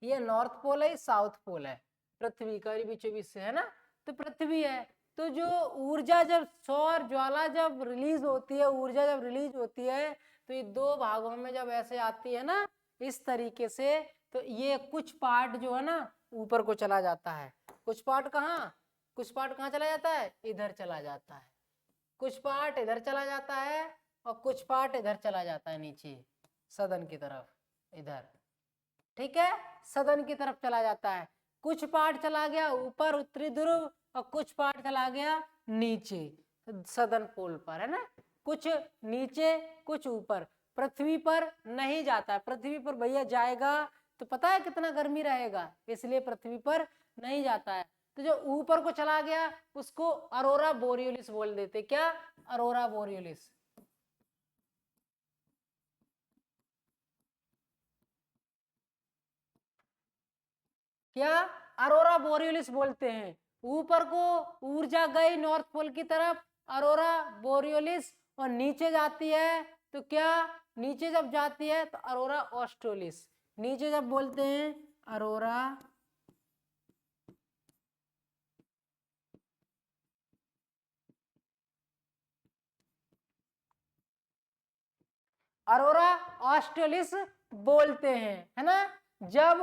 ये नॉर्थ पोल है, साउथ पोल है, पृथ्वी का बीचों बीच से, है ना। तो पृथ्वी है, तो जो ऊर्जा जब सौर ज्वाला जब रिलीज होती है, ऊर्जा जब रिलीज होती है, तो ये दो भागों में जब ऐसे आती है ना इस तरीके से, तो ये कुछ पार्ट जो है ना ऊपर को चला जाता है, कुछ पार्ट कहाँ चला जाता है, इधर चला जाता है, कुछ पार्ट इधर चला जाता है और कुछ पार्ट इधर चला जाता है नीचे सदन की तरफ, इधर। ठीक है, सदन की तरफ चला जाता है, कुछ पार्ट चला गया ऊपर उत्तरी ध्रुव और कुछ पार्ट चला गया नीचे सदन पोल पर, है ना, कुछ नीचे कुछ ऊपर। पृथ्वी पर नहीं जाता है, पृथ्वी पर भैया जाएगा तो पता है कितना गर्मी रहेगा, इसलिए पृथ्वी पर नहीं जाता है। तो जो ऊपर को चला गया उसको अरोरा बोरियोलिस बोल देते। क्या, अरोरा बोरियोलिस। क्या, अरोरा बोरियोलिस बोलते हैं। ऊपर को ऊर्जा गई नॉर्थ पोल की तरफ, अरोरा बोरियोलिस, और नीचे जाती है तो क्या, नीचे जब जाती है तो अरोरा ऑस्ट्रेलिस। नीचे जब बोलते हैं अरोरा अरोरा ऑस्ट्रेलिस बोलते हैं, है ना। जब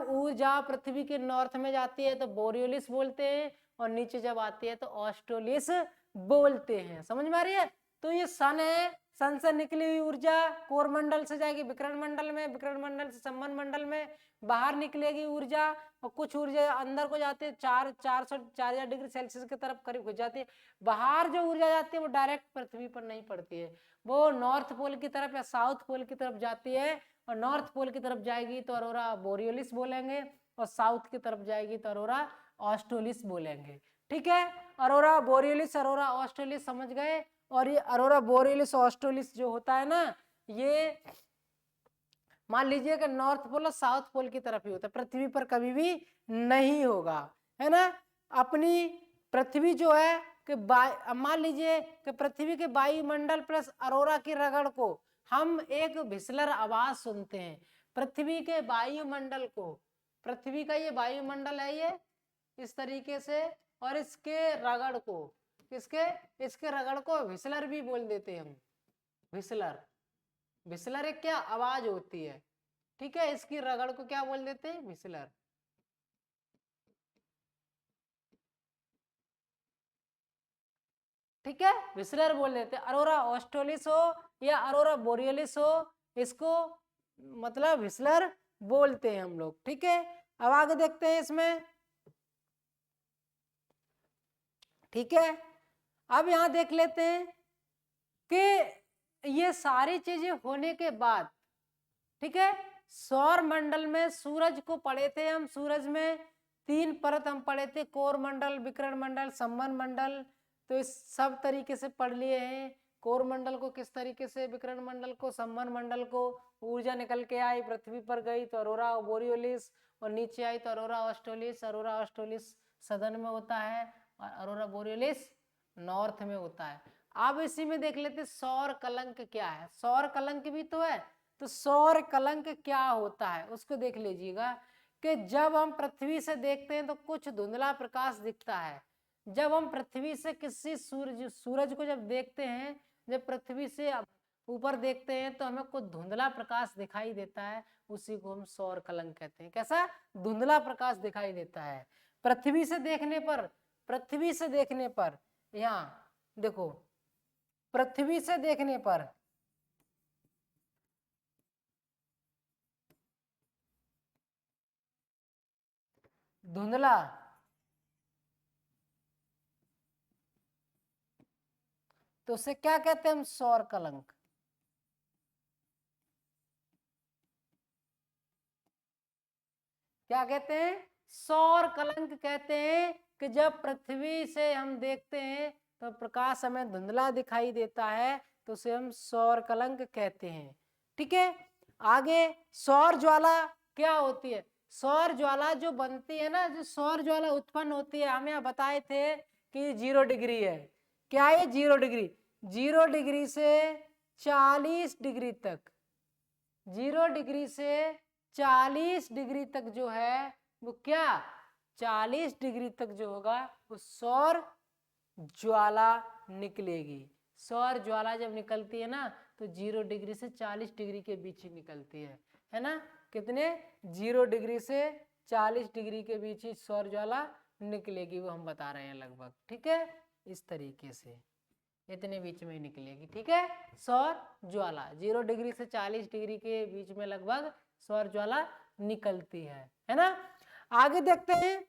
ऊर्जा पृथ्वी के नॉर्थ में जाती है तो बोरियोलिस बोलते हैं, और नीचे जब आती है तो ऑस्ट्रेलिस बोलते हैं। समझ में आ रही है। तो ये सन है, सन से निकली हुई ऊर्जा कोरमंडल से जाएगी विकिरण मंडल में, विकिरण मंडल से सम्मान मंडल में, बाहर निकलेगी ऊर्जा, और कुछ ऊर्जा अंदर को जाती है 400 डिग्री सेल्सियस की तरफ करीब घुस जाती है। बाहर जो ऊर्जा जाती है वो डायरेक्ट पृथ्वी पर नहीं पड़ती है, वो नॉर्थ पोल की तरफ या साउथ पोल की तरफ जाती है, और नॉर्थ पोल की तरफ जाएगी तो अरोरा बोरियोलिस बोलेंगे, और साउथ की तरफ जाएगी तो अरोरा ऑस्ट्रेलिस बोलेंगे। ठीक है, अरोरा बोरियोलिस अरोरा ऑस्ट्रेलिस समझ गए। और ये अरोरा बोरियोलिस ऑस्ट्रेलिस जो होता है ना, ये मान लीजिए कि नॉर्थ पोल और साउथ पोल की तरफ ही होता है, पृथ्वी पर कभी भी नहीं होगा, है ना। अपनी पृथ्वी जो है कि मान लीजिए कि पृथ्वी के वायुमंडल प्लस अरोरा की रगड़ को हम एक भिसलर आवाज सुनते हैं। पृथ्वी के वायुमंडल को, पृथ्वी का ये वायुमंडल है ये इस तरीके से, और इसके रगड़ को, इसके रगड़ को भिसलर भी बोल देते हैं हम, भिसलर। भिसलर एक क्या आवाज होती है, ठीक है, इसकी रगड़ को क्या बोल देते हैं, भिसलर। ठीक है, विस्लर बोल देते हैं। अरोरा ऑस्ट्रेलिस हो या अरोरा बोरियोलिस हो, इसको मतलब विस्लर बोलते हैं हम लोग। ठीक है, अब आगे देखते हैं इसमें। ठीक है, अब यहां देख लेते हैं कि ये सारी चीजें होने के बाद, ठीक है, सौर मंडल में सूरज को पढ़े थे हम, सूरज में 3 परत हम पढ़े थे, कोर मंडल, विकिरण मंडल, सम्मान मंडल। तो इस सब तरीके से पढ़ लिए हैं, कोर मंडल को किस तरीके से, विकिरण मंडल को, सम्मान मंडल को। ऊर्जा निकल के आई पृथ्वी पर गई तो अरोरा बोरियोलिस, और नीचे आई तो अरोरा ऑस्ट्रेलिस। अरोरा ऑस्ट्रेलिस सदन में होता है और अरोरा बोरियोलिस नॉर्थ में होता है। अब इसी में देख लेते सौर कलंक क्या है, सौर कलंक भी तो है। तो सौर कलंक क्या होता है उसको देख लीजिएगा, कि जब हम पृथ्वी से देखते हैं तो कुछ धुंधला प्रकाश दिखता है। जब हम पृथ्वी से किसी सूरज को जब देखते हैं, जब पृथ्वी से ऊपर देखते हैं तो हमें कुछ धुंधला प्रकाश दिखाई देता है, उसी को हम सौर कलंक कहते हैं। कैसा धुंधला प्रकाश दिखाई देता है पृथ्वी से देखने पर, पृथ्वी से देखने पर। यहाँ देखो, पृथ्वी से देखने पर धुंधला तो उसे क्या कहते हैं हम? सौर कलंक। क्या कहते हैं? सौर कलंक कहते हैं कि जब पृथ्वी से हम देखते हैं तो प्रकाश हमें धुंधला दिखाई देता है, तो उसे हम सौर कलंक कहते हैं। ठीक है, आगे सौर ज्वाला क्या होती है? सौर ज्वाला जो बनती है ना, जो सौर ज्वाला उत्पन्न होती है, हम यहाँ बताए थे कि 0 डिग्री है। क्या है 0 डिग्री? 0 डिग्री से 40 डिग्री तक, 0 डिग्री से 40 डिग्री तक जो है वो क्या, 40 डिग्री तक जो होगा वो सौर ज्वाला निकलेगी। सौर ज्वाला जब निकलती है ना तो 0 डिग्री से 40 डिग्री के बीच ही निकलती है ना? कितने? 0 डिग्री से 40 डिग्री के बीच ही सौर ज्वाला निकलेगी, वो हम बता रहे हैं लगभग। ठीक है, इस तरीके से इतने बीच में ही निकलेगी। ठीक है, सौर ज्वाला 0 डिग्री से 40 डिग्री के बीच में लगभग सौर ज्वाला निकलती है ना? आगे देखते हैं,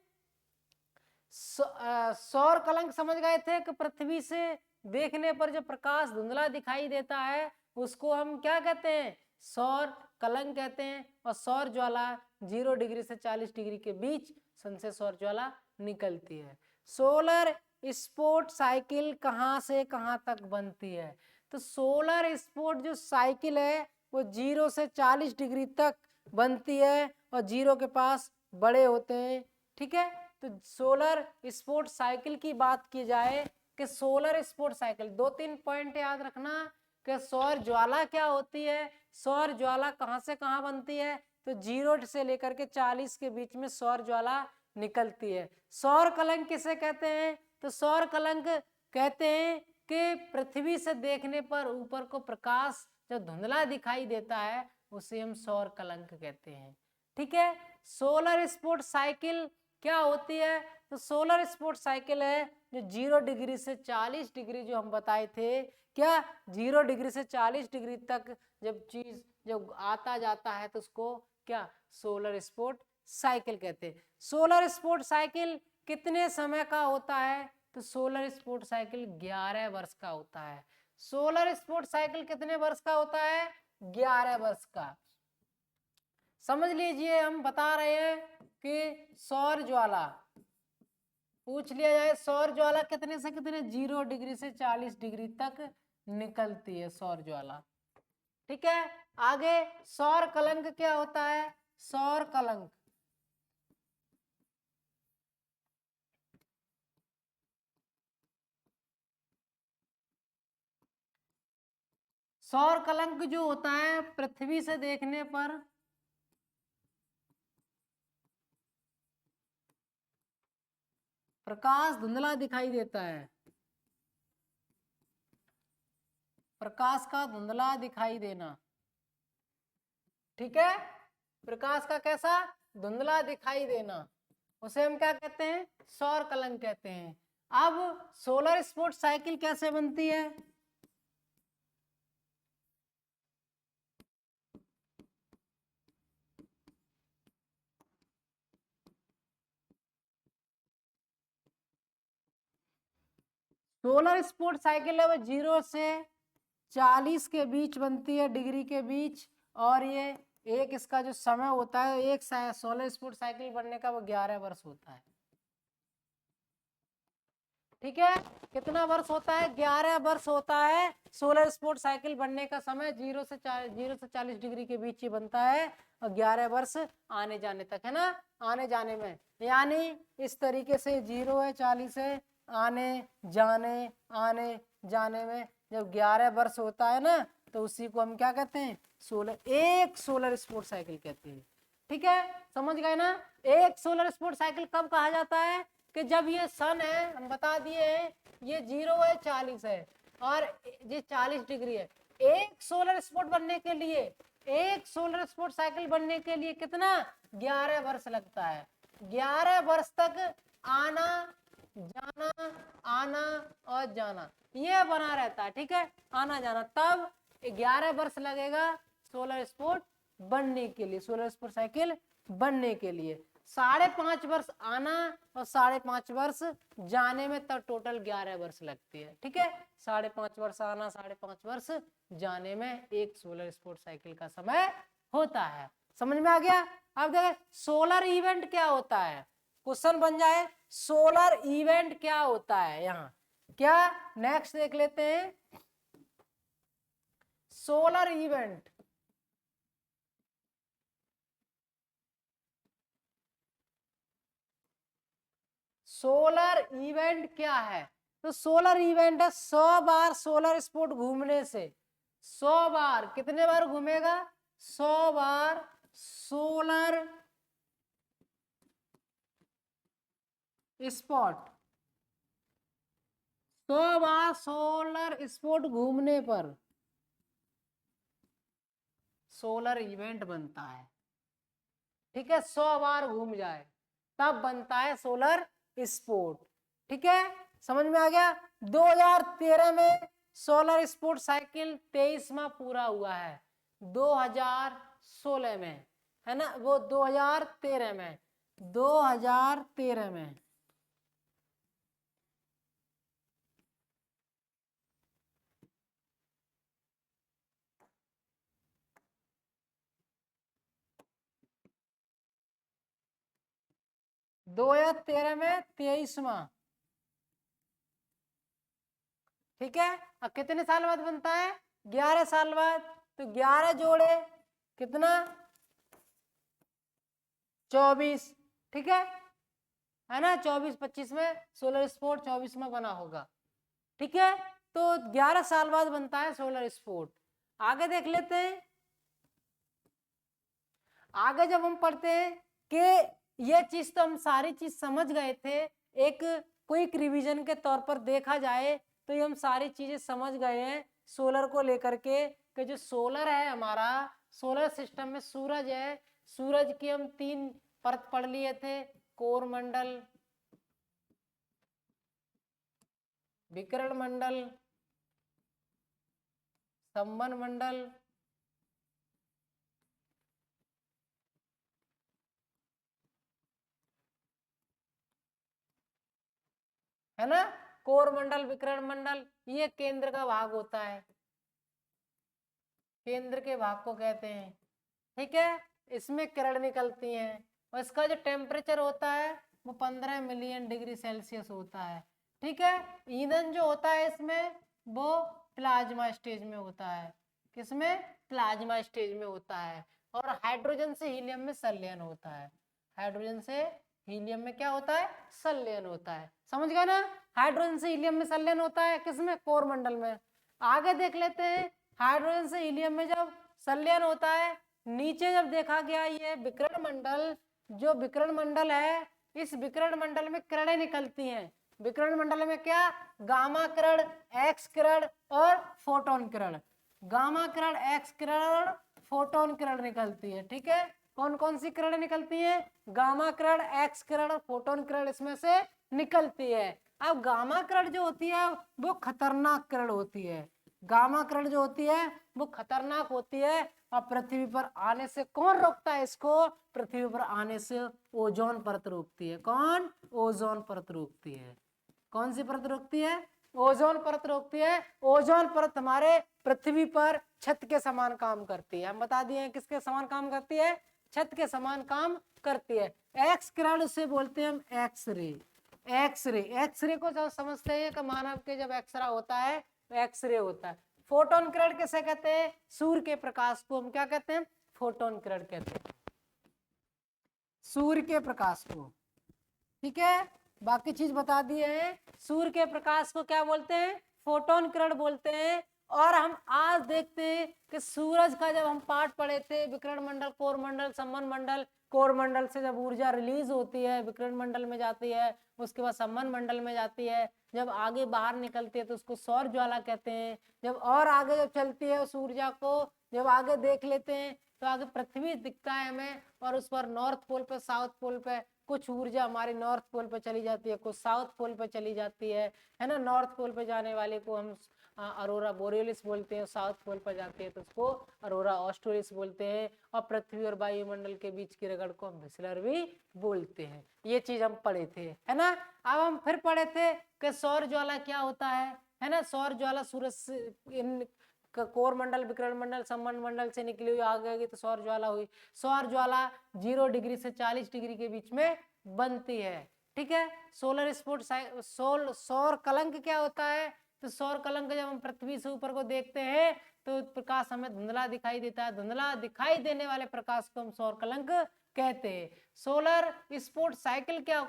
सौर कलंक समझ गए थे कि पृथ्वी से देखने पर जो प्रकाश धुंधला दिखाई देता है उसको हम क्या कहते हैं? सौर कलंक कहते हैं। और सौर ज्वाला 0 डिग्री से 40 डिग्री के बीच से सौर ज्वाला निकलती है। सोलर स्पोर्ट साइकिल कहां से कहां तक बनती है? तो सोलर स्पोर्ट जो साइकिल है वो 0 से 40 डिग्री तक बनती है और 0 के पास बड़े होते हैं। ठीक है, तो सोलर स्पोर्ट साइकिल की बात की जाए कि सोलर स्पोर्ट साइकिल, 2-3 पॉइंट याद रखना कि सौर ज्वाला क्या होती है, सौर ज्वाला कहां से कहां बनती है, तो 0 से लेकर के 40 के बीच में सौर ज्वाला निकलती है। सौर कलंक किसे कहते हैं? तो सौर कलंक कहते हैं कि पृथ्वी से देखने पर ऊपर को प्रकाश जब धुंधला दिखाई देता है उसे हम सौर कलंक कहते हैं। ठीक है, सोलर स्पोर्ट साइकिल क्या होती है? तो सोलर स्पोर्ट साइकिल है जो 0 डिग्री से 40 डिग्री जो हम बताए थे, क्या 0 डिग्री से 40 डिग्री तक जब चीज जब आता जाता है तो उसको क्या सोलर स्पोर्ट साइकिल कहते हैं। सोलर स्पोर्ट साइकिल कितने समय का होता है? तो सोलर स्पोर्ट साइकिल 11 वर्ष का होता है। सोलर स्पोर्ट साइकिल कितने वर्ष का होता है? 11 वर्ष का। समझ लीजिए, हम बता रहे हैं कि सौर ज्वाला पूछ लिया जाए, सौर ज्वाला कितने से कितने? 0 डिग्री से 40 डिग्री तक निकलती है सौर ज्वाला। ठीक है, आगे सौर कलंक क्या होता है? सौर कलंक सौर कलंक जो होता है पृथ्वी से देखने पर प्रकाश धुंधला दिखाई देता है, प्रकाश का धुंधला दिखाई देना। ठीक है, प्रकाश का कैसा? धुंधला दिखाई देना, उसे हम क्या कहते हैं? सौर कलंक कहते हैं। अब सोलर स्पोर्ट साइकिल कैसे बनती है? सोलर स्पोर्ट साइकिल है वो 0 से 40 के बीच बनती है, डिग्री के बीच। और ये एक इसका जो समय होता है, एक सोलर स्पोर्ट साइकिल बनने का वो 11 वर्ष होता है। ठीक है, कितना वर्ष होता है? 11 वर्ष होता है सोलर स्पोर्ट साइकिल बनने का समय। 0 से 40 डिग्री के बीच ही बनता है और 11 वर्ष आने जाने तक, है ना? आने जाने में, यानी इस तरीके से 0 है, 40 है, आने जाने में जब 11 वर्ष होता है ना तो उसी को हम क्या कहते हैं? एक सोलर स्पोर्ट साइकिल कहते हैं। ठीक है, समझ गए ना? एक सोलर स्पोर्ट साइकिल कब कहा जाता है? कि जब ये सन है, हम बता दिए हैं, ये 0 है, 40 है और ये 40 डिग्री है। एक सोलर स्पोर्ट बनने के लिए, एक सोलर स्पोर्ट साइकिल बनने के लिए कितना? 11 वर्ष लगता है। 11 वर्ष तक आना जाना, आना और जाना, ये बना रहता है, ठीक है, आना जाना। तब 11 वर्ष लगेगा सोलर स्पोर्ट बनने के लिए, सोलर स्पोर्ट साइकिल बनने के लिए। 5.5 वर्ष आना और 5.5 वर्ष जाने में, तब टोटल 11 वर्ष लगती है, ठीक है। 5.5 वर्ष आना, 5.5 वर्ष जाने में एक सोलर स्पोर्ट साइकिल का समय होता है। समझ में आ गया? अब देखें सोलर इवेंट क्या होता है, क्वेश्चन बन जाए सोलर इवेंट क्या होता है यहाँ, क्या नेक्स्ट देख लेते हैं। सोलर इवेंट, सोलर इवेंट क्या है? तो सोलर इवेंट है 100 बार सोलर स्पोर्ट घूमने से, 100 बार, कितने बार घूमेगा? 100 बार सोलर स्पॉट, 100 बार सोलर स्पॉट घूमने पर सोलर इवेंट बनता है, ठीक है। 100 बार घूम जाए तब बनता है सोलर स्पोर्ट, ठीक है, समझ में आ गया। 2013 में सोलर स्पोर्ट साइकिल 23वां पूरा हुआ है, 2016 में, है ना, वो 2013 में, 2013 में। दो हजार 13 में 23वां, ठीक है। अब कितने साल बाद बनता है? 11 साल बाद। तो 11 जोड़े कितना? 24, ठीक है ना, 24-25 में सोलर स्पोर्ट 24 में बना होगा, ठीक है। तो 11 साल बाद बनता है सोलर स्पोर्ट। आगे देख लेते हैं, आगे जब हम पढ़ते हैं कि ये चीज तो हम सारी चीज समझ गए थे, एक क्विक रिवीजन के तौर पर देखा जाए तो ये हम सारी चीजें समझ गए हैं सोलर को लेकर के, कि जो सोलर है हमारा, सोलर सिस्टम में सूरज है, सूरज की हम 3 परत पढ़ लिए थे, कोर मंडल, विकिरण मंडल, संवहन मंडल, है ना। कोर मंडल, विकिरण मंडल, ये केंद्र का भाग होता है, केंद्र के भाग को कहते हैं, ठीक है। इसमें किरण निकलती हैं और इसका जो टेम्परेचर होता है वो 15 मिलियन डिग्री सेल्सियस होता है, ठीक है। ईंधन जो होता है इसमें वो प्लाज्मा स्टेज में होता है, किसमें? प्लाज्मा स्टेज में होता है। और हाइड्रोजन से हीलियम में संलयन होता है, हाइड्रोजन से हीलियम में क्या होता है? संलयन होता है, समझ गए ना। हाइड्रोजन से हीलियम में संलयन होता है किसमें? कोर मंडल में। आगे देख लेते हैं, हाइड्रोजन से हीलियम में जब संलयन होता है, नीचे जब देखा गया ये विकिरण मंडल, जो विकिरण मंडल है, इस विकिरण मंडल में किरणें निकलती हैं। विकिरण मंडल में क्या? गामा किरण, एक्स किरण और फोटोन किरण, गामा किरण, एक्स किरण और फोटोन किरण निकलती है, ठीक है। कौन कौन सी किरणें निकलती हैं? गामा किरण, एक्स किरण और फोटोन किरण इसमें से निकलती है। अब गामा किरण जो होती है वो खतरनाक किरण होती है, गामा किरण जो होती है वो खतरनाक होती है, और पृथ्वी पर आने से कौन रोकता है इसको? पृथ्वी पर आने से ओजोन परत रोकती है। कौन? ओजोन परत रोकती है। कौन सी परत रोकती है? ओजोन परत रोकती है। ओजोन परत हमारे पृथ्वी पर छत के समान काम करती है, हम बता दिए किसके समान काम करती है? छत के समान काम करती है। एक्स किरण उसे बोलते हैं हम X ray, X ray, X ray को जब समझते हैं कि मानव के जब एक्सरे होता है तो एक्स रे होता है। फोटोन किरण किसे कहते हैं? सूर्य के प्रकाश को हम क्या कहते हैं? फोटोन किरण कहते हैं, सूर्य के प्रकाश को, ठीक है। बाकी चीज बता दिए हैं। सूर्य के प्रकाश को क्या बोलते हैं? फोटोन किरण बोलते हैं। और हम आज देखते हैं कि सूरज का जब हम पाठ पढ़े थे, विकिरण मंडल, कोर मंडल, संवहन मंडल, कोर मंडल से जब ऊर्जा रिलीज होती है विकिरण मंडल में जाती है, उसके बाद संवहन मंडल में जाती है, जब आगे बाहर निकलती है तो उसको सौर ज्वाला कहते हैं। जब और आगे जब चलती है उस ऊर्जा को, जब आगे देख लेते हैं तो आगे पृथ्वी दिखता है हमें, और उस पर नॉर्थ पोल पे, साउथ पोल पे कुछ ऊर्जा हमारे नॉर्थ पोल पे चली जाती है, कुछ साउथ पोल पे चली जाती है ना। नॉर्थ पोल पे जाने वाले को हम अरोरा बोरियलिस बोलते हैं, साउथ पोल पर जाते हैं तो उसको अरोरा ऑस्ट्रेलिस बोलते हैं, और पृथ्वी और वायुमंडल के बीच की रगड़ को हम विसलर भी बोलते हैं। ये चीज हम पढ़े थे, है ना। अब हम फिर पढ़े थे कि सौर ज्वाला क्या होता है ना। सौर ज्वाला सूरज से इन कोर मंडल, विकिरण मंडल, संवहन मंडल से निकली हुई आग गई तो सौर ज्वाला हुई। सौर ज्वाला 0 डिग्री से 40 डिग्री के बीच में बनती है, ठीक है। सोलर स्पोर्ट सौर कलंक क्या होता है, तो सौर कलंक जब हम पृथ्वी से ऊपर को देखते हैं तो प्रकाश हमें धुंधला दिखाई देता है, धुंधला दिखाई देने वाले प्रकाश को हम सौर कलंक कहते हैं। सोलर स्पोर्ट साइकिल क्या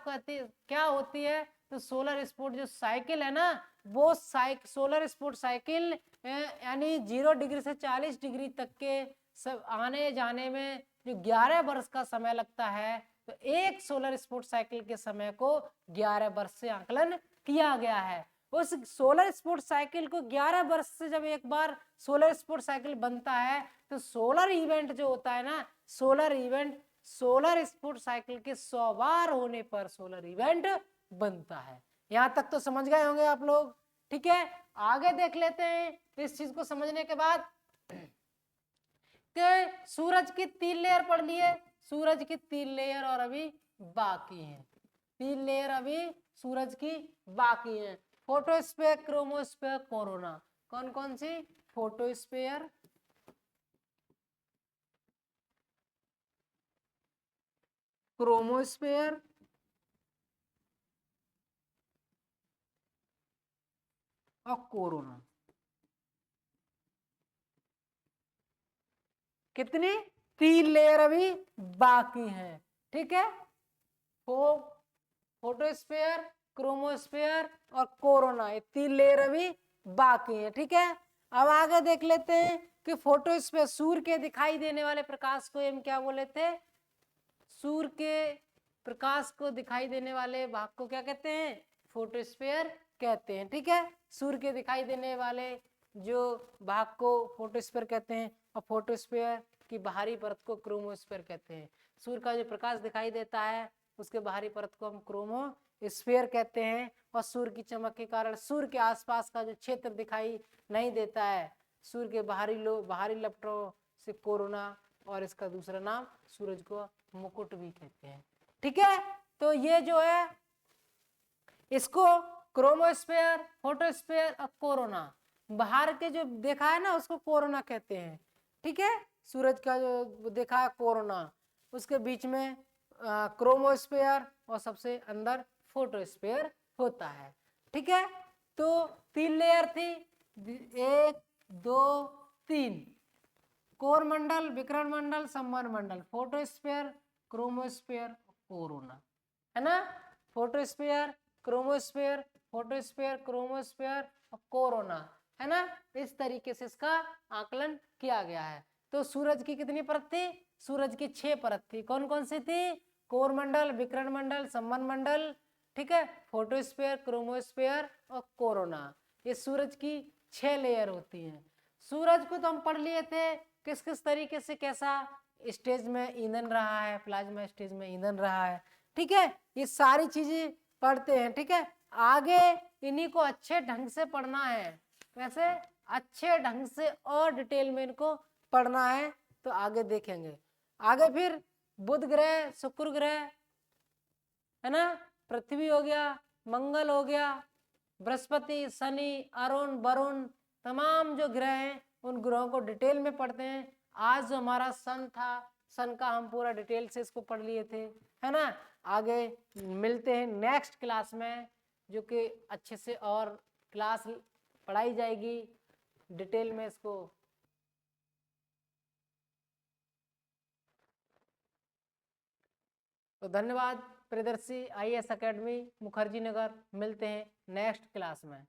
होती है, तो सोलर स्पोर्ट जो साइकिल है ना, वो सोलर स्पोर्ट साइकिल यानी 0 डिग्री से 40 डिग्री तक के सब आने जाने में जो 11 वर्ष का समय लगता है, तो एक सोलर स्पोर्ट साइकिल के समय को 11 वर्ष से आकलन किया गया है। उस सोलर स्पोर्ट साइकिल को 11 वर्ष से जब एक बार सोलर स्पोर्ट साइकिल बनता है तो सोलर इवेंट जो होता है ना, solar event solar sport cycle के 100 बार होने पर सोलर इवेंट बनता है। यहां तक तो समझ गए होंगे आप लोग, ठीक है। आगे देख लेते हैं इस चीज को समझने के बाद कि सूरज की 3 लेयर पढ़ लिए, सूरज की 3 लेयर और अभी बाकी हैं, 3 लेयर अभी सूरज की बाकी हैं। Photosphere, chromosphere, corona. कौन कौन सी, फोटोस्फीयर, क्रोमोस्फीयर और कोरोना। कितनी, 3 लेयर अभी बाकी हैं, ठीक है। फोटोस्फीयर, क्रोमोस्फीयर और कोरोना, ये 3 लेयर अभी बाकी हैं, ठीक है। अब आगे देख लेते हैं कि फोटोस्फीयर सूर्य के दिखाई देने वाले प्रकाश को हम क्या बोले थे, सूर्य के प्रकाश को दिखाई देने वाले भाग को क्या कहते हैं, फोटोस्फीयर कहते हैं, ठीक है। सूर्य के दिखाई देने वाले जो भाग को फोटोस्फीयर कहते हैं, और फोटोस्फीयर की बाहरी परत को क्रोमोस्फीयर कहते हैं। सूर्य का जो प्रकाश दिखाई देता है उसके बाहरी परत को हम क्रोमोस्फीयर कहते हैं, और सूर्य की चमक के कारण सूर्य के आसपास का जो क्षेत्र दिखाई नहीं देता है, सूर्य के बाहरी लपटों से कोरोना, और इसका दूसरा नाम सूरज को मुकुट भी कहते हैं, ठीक है। तो ये जो है इसको क्रोमोस्फीयर, फोटोस्फीयर और कोरोना, बाहर के जो देखा है ना उसको कोरोना कहते हैं, ठीक है। सूरज का जो देखा है कोरोना, उसके बीच में क्रोमोस्फीयर और सबसे अंदर फोटोस्फीयर होता है, ठीक है। तो 3 लेयर थी, 1 2 3, कोर मंडल, विकिरण मंडल, संवहन मंडल, फोटोस्फीयर, क्रोमोस्फीयर, कोरोना, है ना। फोटोस्फीयर, क्रोमोस्फीयर, फोटोस्फीयर, क्रोमोस्फीयर और कोरोना, है ना। इस तरीके से इसका आकलन किया गया है। तो सूरज की कितनी परत थी, सूरज की 6 परत थी। कौन कौन सी थी, कोर मंडल, विकिरण मंडल, संवहन मंडल, ठीक है, फोटोस्फीयर, क्रोमोस्फीयर और कोरोना। ये सूरज की 6 लेयर होती हैं। सूरज को तो हम पढ़ लिए थे किस किस तरीके से कैसा स्टेज में ईंधन रहा है, प्लाज्मा स्टेज में ईंधन रहा है, ठीक है। ये सारी चीजें पढ़ते हैं, ठीक है। आगे इन्हीं को अच्छे ढंग से पढ़ना है, वैसे अच्छे ढंग से और डिटेल में इनको पढ़ना है, तो आगे देखेंगे। आगे फिर बुध ग्रह, शुक्र ग्रह, है ना, पृथ्वी हो गया, मंगल हो गया, बृहस्पति, शनि, अरुण, वरुण, तमाम जो ग्रह हैं उन ग्रहों को डिटेल में पढ़ते हैं। आज जो हमारा सन था, सन का हम पूरा डिटेल से इसको पढ़ लिए थे, है ना। आगे मिलते हैं नेक्स्ट क्लास में, जो कि अच्छे से और क्लास पढ़ाई जाएगी डिटेल में इसको। तो धन्यवाद। प्रियदर्शी IAS अकेडमी मुखर्जी नगर, मिलते हैं नेक्स्ट क्लास में।